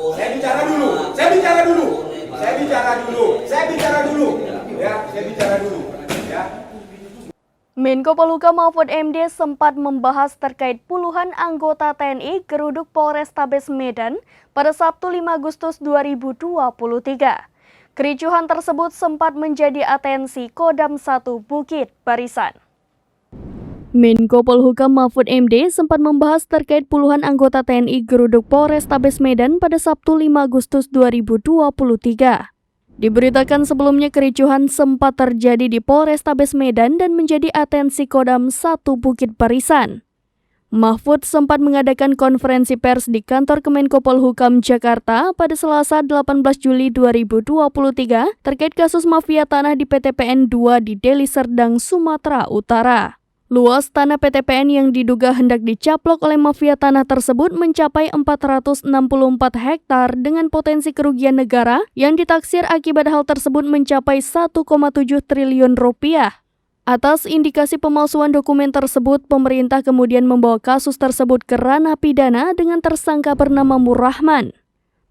Saya bicara dulu. Saya bicara dulu. Saya bicara dulu. Saya bicara dulu. Ya, saya bicara dulu. Ya. Menko Polhukam Mahfud MD sempat membahas terkait puluhan anggota TNI geruduk Polrestabes Medan pada Sabtu 5 Agustus 2023. Kericuhan tersebut sempat menjadi atensi Kodam 1 Bukit Barisan. Menko Polhukam Mahfud MD sempat membahas terkait puluhan anggota TNI geruduk Polrestabes Medan pada Sabtu 5 Agustus 2023. Diberitakan sebelumnya kericuhan sempat terjadi di Polrestabes Medan dan menjadi atensi Kodam 1 Bukit Barisan. Mahfud sempat mengadakan konferensi pers di kantor Kemenko Polhukam Jakarta pada Selasa 18 Juli 2023 terkait kasus mafia tanah di PTPN 2 di Deli Serdang, Sumatera Utara. Luas tanah PTPN yang diduga hendak dicaplok oleh mafia tanah tersebut mencapai 464 hektar dengan potensi kerugian negara yang ditaksir akibat hal tersebut mencapai 1,7 triliun rupiah. Atas indikasi pemalsuan dokumen tersebut, pemerintah kemudian membawa kasus tersebut ke ranah pidana dengan tersangka bernama Murrahman.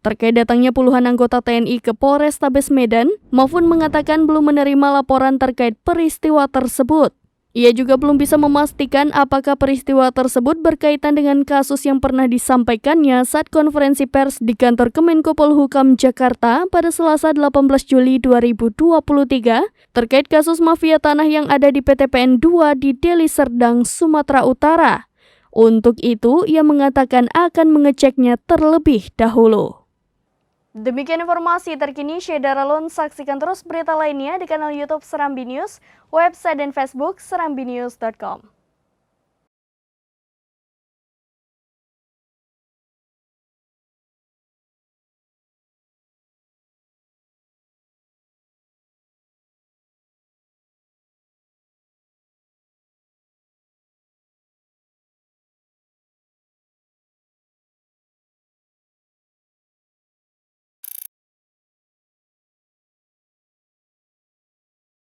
Terkait datangnya puluhan anggota TNI ke Polrestabes Medan, Mahfud mengatakan belum menerima laporan terkait peristiwa tersebut. Ia juga belum bisa memastikan apakah peristiwa tersebut berkaitan dengan kasus yang pernah disampaikannya saat konferensi pers di kantor Kemenko Polhukam Jakarta pada Selasa 18 Juli 2023 terkait kasus mafia tanah yang ada di PTPN 2 di Deli Serdang, Sumatera Utara. Untuk itu, ia mengatakan akan mengeceknya terlebih dahulu. Demikian informasi terkini, Syedara Lun. Saksikan terus berita lainnya di kanal YouTube Serambi News, website dan Facebook serambinews.com.